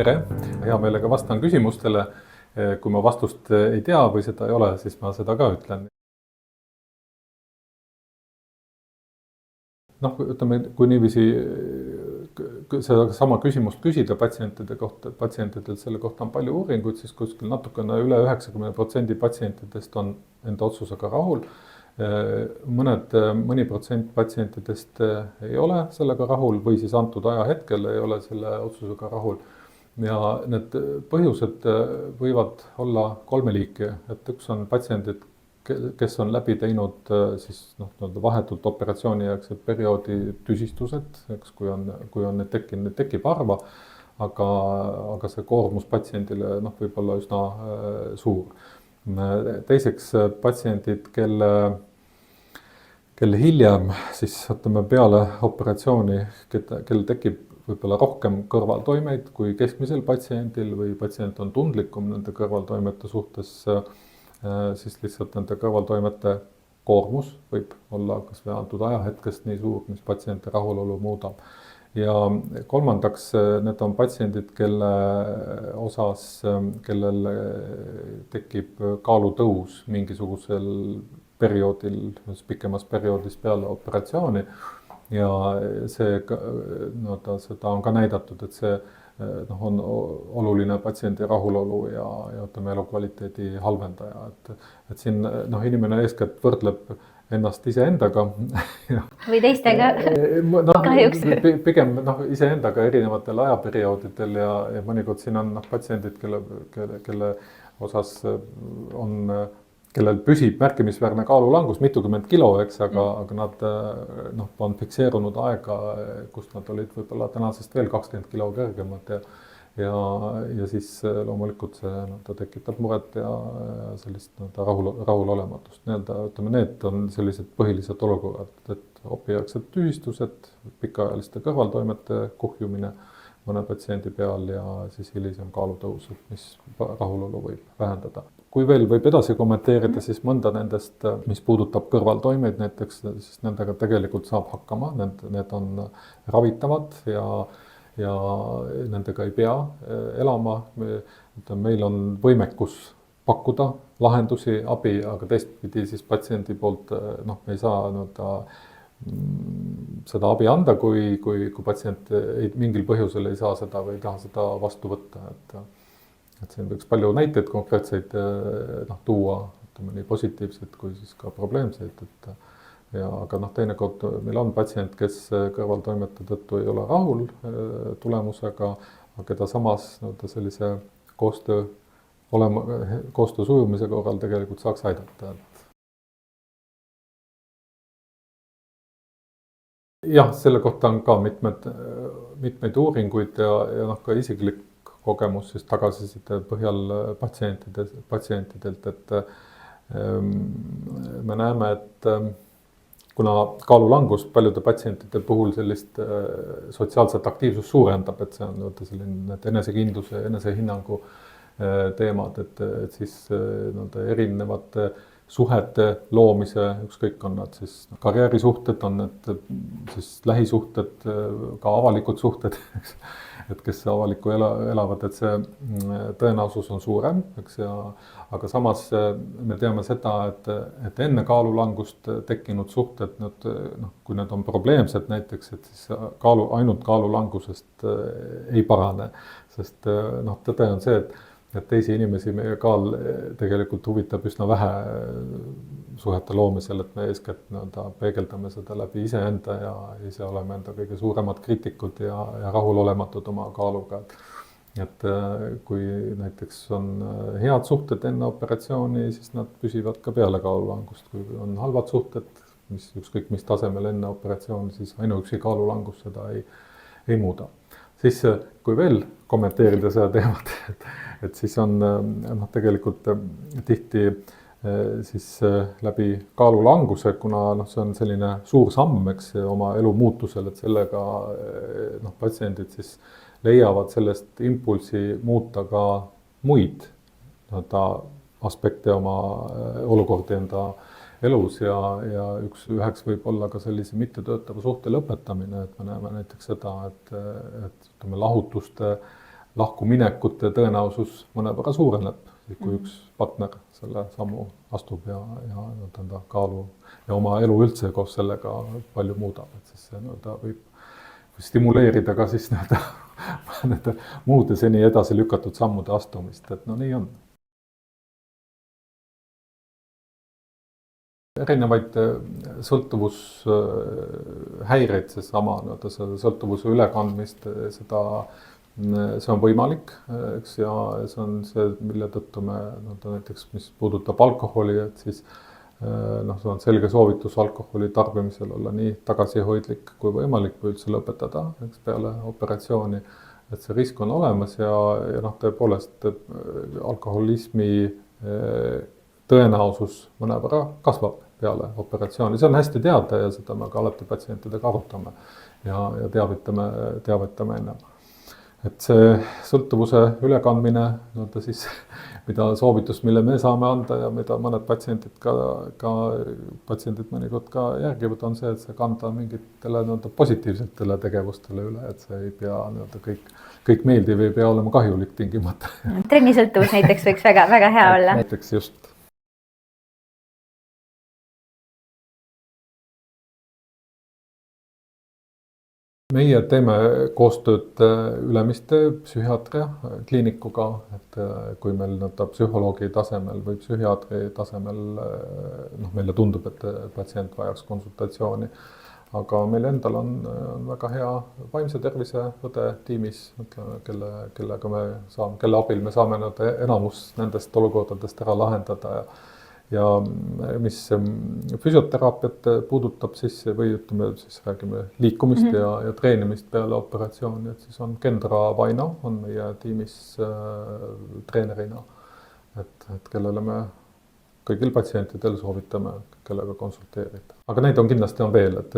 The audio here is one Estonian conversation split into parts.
Tere, hea meelega vastan küsimustele. Kui ma vastust ei tea või seda ei ole, siis ma seda ka ütlen. Ütleme, kui niiviisi seda sama küsimust küsida patsientide kohta, patsientidelt selle kohta on palju uuringuid, siis kuskil natukene üle 90% patsientidest on enda otsusega rahul. Mõni protsent patsientidest ei ole sellega rahul või siis antud ajahetkel ei ole selle otsusega rahul. Ja need põhjused võivad olla kolme liiki, et üks on patsiendid, kes on läbi teinud siis vahetult operatsioonijärgset perioodi tüsistused, kui on need tekib harva, aga see koormus patsiendile võib olla üsna suur. Teiseks patsiendid, kelle hiljem siis peale operatsiooni, kel tekib võib-olla rohkem kõrvaltoimeid kui keskmisel patsiendil või patsient on tundlikum nende kõrvaltoimete suhtes, siis lihtsalt nende kõrvaltoimete koormus võib olla kas või antud ajahetkest nii suur, mis patsienti rahulolu muudab. Ja kolmandaks, need on patsiendid, kellel tekib kaalutõus mingisugusel perioodil, pikemas perioodis peale operatsiooni. Ja seda on ka näidatud, et see on oluline patsiendi rahulolu ja elukvaliteedi halvendaja. Et siin inimene eeskätt võrdleb ennast iseendaga. Või teistega kahjuks. Pigem iseendaga erinevatel ajaperioodidel ja mõnikord siin on patsiendid, kelle osas kellel püsib märkimisväärne kaalulangus, mitukümmend kilo, aga nad on fikseerunud aega, kus nad olid võib-olla tänasest veel 20 kilo kõrgemad ja siis loomulikult see tekitab muret ja sellist rahulolematust. Need on sellised põhilised olukorrad, et opijärgsed tühistused, pikaajaliste kõrvaltoimete kuhjumine mõne patsiendi peal ja siis hilisem kaalutõus, mis rahulolu võib vähendada. Kui veel võib edasi kommenteerida, siis mõnda nendest, mis puudutab kõrvaltoimeid näiteks, siis nendega tegelikult saab hakkama, need on ravitavad ja nendega ei pea elama. Meil on võimekus pakkuda lahendusi, abi, aga teistpidi siis patsiendi poolt me ei saa seda abi anda, kui patsient mingil põhjusel ei saa seda või ei taha seda vastu võtta. Et siin võiks palju näiteid konkreetseid tuua, nii positiivseid kui siis ka probleemseid. Aga teinekord meil on patsient, kes kõrvaltoimete tõttu ei ole rahul tulemusega, aga keda samas sellise koostöö sujumise korral tegelikult saaks aidata. Jah, selle kohta on ka mitmeid uuringuid ja ka isiklik kogemus siis tagasiside põhjal patsientidelt, et me näeme, et kuna kaalulangus paljude patsientide puhul sellist sotsiaalset aktiivsust suurendab, et see on selline enesekindluse ja enesehinnangu teemad, et siis erinevate suhete loomise, ükskõik on nad siis karjäärisuhted, on need siis lähisuhted, ka avalikud suhted, et kes avalikku elavad, et see tõenäosus on suurem, aga samas me teame seda, et enne kaalulangust tekkinud suhted, kui need on probleemsed näiteks, et siis ainult kaalulangusest ei parane, sest tõde on see, et teisi inimesi meie kaal tegelikult huvitab üsna vähe suhete loomisel, et me eeskätt peegeldame seda läbi iseenda ja ise oleme enda kõige suuremad kriitikud ja rahulolematud oma kaaluga. Et kui näiteks on head suhted enne operatsiooni, siis nad püsivad ka peale kaalulangust. Kui on halvad suhted, ükskõik mis tasemel enne operatsiooni, siis ainuüksi kaalulangus seda ei muuda. Siis kui veel kommenteerida seda teemat, et siis on tegelikult tihti siis läbi kaalulanguse, kuna see on selline suur samm, oma elu muutusel, et sellega patsiendid siis leiavad sellest impulsi muuta ka muid aspekte oma olukordi enda elus ja üheks võib olla ka sellise mittetöötava suhte lõpetamine, et me näeme näiteks seda, et lahutuste lahkuminekute tõenäosus mõnevõrra suureneb, kui üks partner selle sammu astub ja nii-öelda kaalu ja oma elu üldse koos sellega palju muudab, et siis see nii-öelda võib stimuleerida ka siis nii-öelda muude seni edasi lükatud sammude astumist, et no nii on. Erinevaid sõltuvushäireid, seesama sõltuvuse ülekandmist, see on võimalik, eks, ja see on see, mille tõttu me näiteks, mis puudutab alkoholi, et siis see on selge soovitus alkoholi tarbimisel olla nii tagasihoidlik kui võimalik või üldse lõpetada, eks, peale operatsiooni, et see risk on olemas ja tõepoolest alkoholismi tõenäosus mõnevõrra kasvab peale operatsiooni. See on hästi teada ja seda me ka alati patsientidega arutame ja teavitame enne. Et see sõltuvuse ülekandmine, siis, mida soovitus, mille me saame anda ja mida mõned patsientid mõnikord ka järgivad, on see, et see kanda mingitele positiivsetele tegevustele üle, et see ei pea kõik meeldiv, ei pea olema kahjulik tingimata. Trennisõltuvus näiteks võiks väga, väga hea olla. Näiteks just. Meie teeme koostööd Ülemiste psühhiaatria kliinikuga, et kui meil psühholoogi tasemel või psühhiaatri tasemel meile tundub, et patsient vajaks konsultatsiooni, aga meil endal on väga hea vaimse tervise õde tiimis, kelle abil me saame enamus nendest olukordadest ära lahendada ja mis füsioteraapiat puudutab siis või siis räägime liikumist ja treenimist peale operatsiooni, et siis on Kendra Vaino on meie tiimis treenerina, et kellele me kõigil patsientidel soovitame, kellega konsulteerida. Aga neid on kindlasti veel, et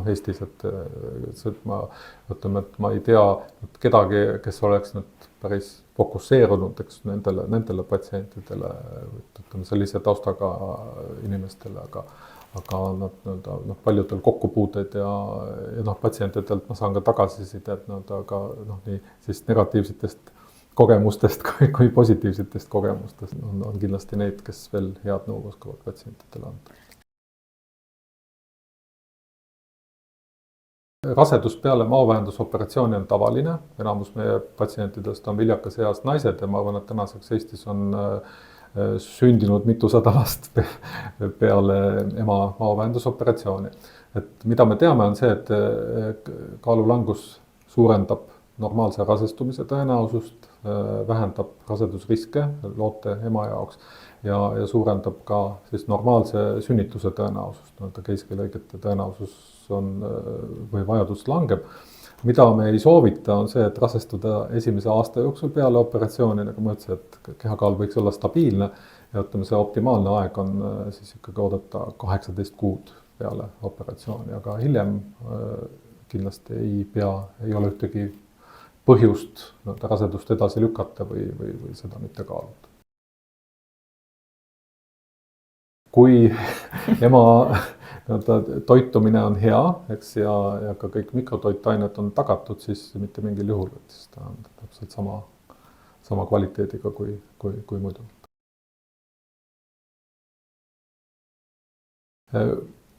Eestis, et ma ei tea kedagi, kes oleks päris fokusseerunud nendele patsientidele, sellise taustaga inimestele, aga paljudel kokkupuuted ja patsientidelt ma saan ka tagasisidet, aga nii siis negatiivsetest kogemustest kui positiivsetest kogemustest on kindlasti neid, kes veel head nõu oskavad patsientidele anda. Rasedus peale maovähendusoperatsiooni on tavaline, enamus meie patsientidest on viljakas eas naised ja ma arvan, et tänaseks Eestis on sündinud mitusada last peale ema maovähendusoperatsiooni. Et mida me teame on see, et kaalulangus suurendab normaalse rasestumise tõenäosust, vähendab rasedusriske loote ema jaoks ja suurendab ka siis normaalse sünnituse tõenäosust, keiskrilõigete tõenäosus või vajadus langeb. Mida me ei soovita on see, et rasestuda esimese aasta jooksul peale operatsiooni, nagu ma ütlesin, et kehakaal võiks olla stabiilne ja see optimaalne aeg on siis ikkagi oodata 18 kuud peale operatsiooni, aga hiljem kindlasti ei ole ühtegi põhjust rasedust edasi lükata või seda mitte kaaluda. Kui ema toitumine on hea, eks, ja ka kõik mikrotoitained on tagatud, siis mitte mingil juhul, et siis ta on täpselt sama kvaliteediga kui muidu.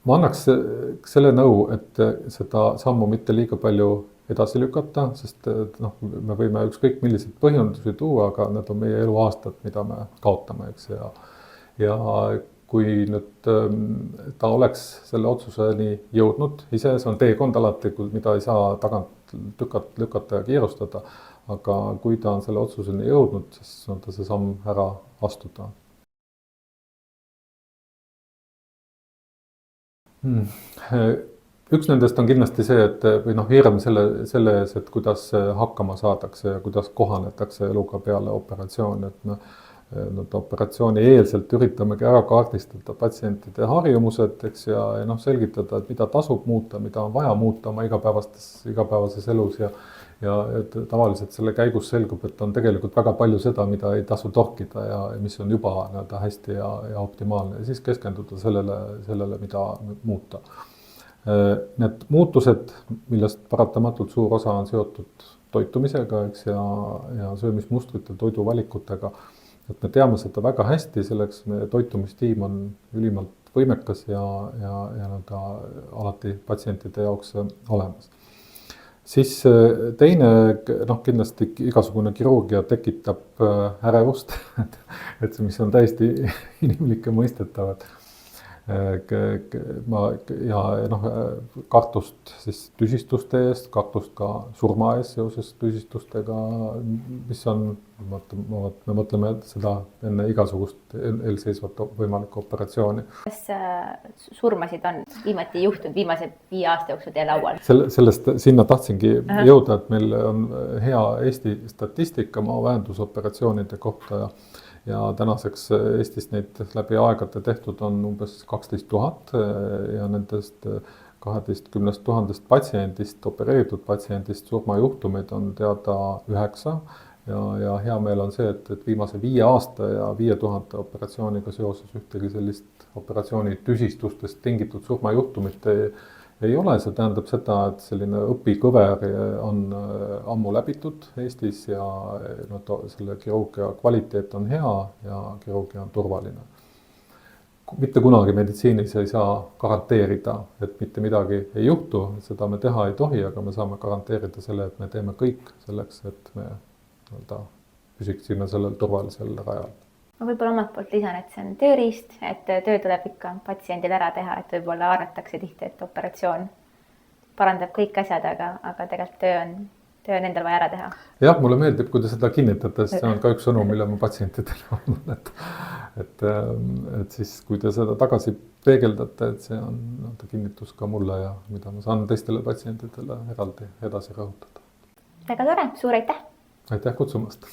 Ma annaks selle nõu, et seda sammu mitte liiga palju edasi lükata, sest me võime ükskõik milliseid põhjendusi tuua, aga need on meie eluaastad, mida me kaotame, eks, ja kui nüüd ta oleks selle otsuseni jõudnud ise, see on teekond alati, mida ei saa tagant lükata ja kiirustada, aga kui ta on selle otsuseni jõudnud, siis on ta see samm ära astuda. Üks nendest on kindlasti see, et või hirm selle ees, et kuidas hakkama saadakse ja kuidas kohanetakse eluga peale operatsiooni, et operatsiooni eelselt üritamegi ära kaardistada patsientide harjumused, eks, ja selgitada, et mida tasub muuta, mida on vaja muuta oma igapäevases elus ja tavaliselt selle käigus selgub, et on tegelikult väga palju seda, mida ei tasu torkida ja mis on juba hästi ja optimaalne ja siis keskenduda sellele, mida muuta. Need muutused, millest paratamatult suur osa on seotud toitumisega, eks, ja söömismustrite, toiduvalikutega, et me teame seda väga hästi, selleks meie toitumistiim on ülimalt võimekas ja ta alati patsientide jaoks olemas. Siis teine, kindlasti igasugune kirurgia tekitab ärevust, et mis on täiesti inimlik ja mõistetavad. Kartust siis tüsistuste eest, kartust ka surma ees seoses tüsistustega, mis on, me mõtleme seda enne igasugust eelseisvat võimalikku operatsiooni. Kas surmasid on viimati juhtunud viimase 5 aasta jooksul teie laual? Sellest sinna tahtsingi jõuda, et meil on hea Eesti statistika maavähendusoperatsioonide kohta ja tänaseks Eestis neid läbi aegade tehtud on umbes 12 000 ja nendest 12 000 patsiendist, opereeritud patsiendist surmajuhtumeid on teada 9 ja hea meel on see, et viimase 5 aasta ja 5000 operatsiooniga seoses ühtegi sellist operatsiooni tüsistustest tingitud surmajuhtumit ei ole. See tähendab seda, et selline õpikõver on ammu läbitud Eestis ja selle kirurgia kvaliteet on hea ja kirurgia on turvaline. Mitte kunagi meditsiinis ei saa garanteerida, et mitte midagi ei juhtu, seda me teha ei tohi, aga me saame garanteerida selle, et me teeme kõik selleks, et me püsiksime sellel turvalisel rajal. Ma võib-olla omalt poolt lisan, et see on tööriist, et töö tuleb ikka patsiendil ära teha, et võib-olla arvatakse tihti, et operatsioon parandab kõik asjad, aga tegelikult töö on endal vaja ära teha. Jah, mulle meeldib, kui te seda kinnitate, see on ka üks sõnum, mille ma patsientidele on, et siis kui te seda tagasi peegeldate, et see on kinnitus ka mulle ja mida ma saan teistele patsientidele eraldi edasi rõhutada. Väga tore, suur aitäh! Aitäh kutsumast!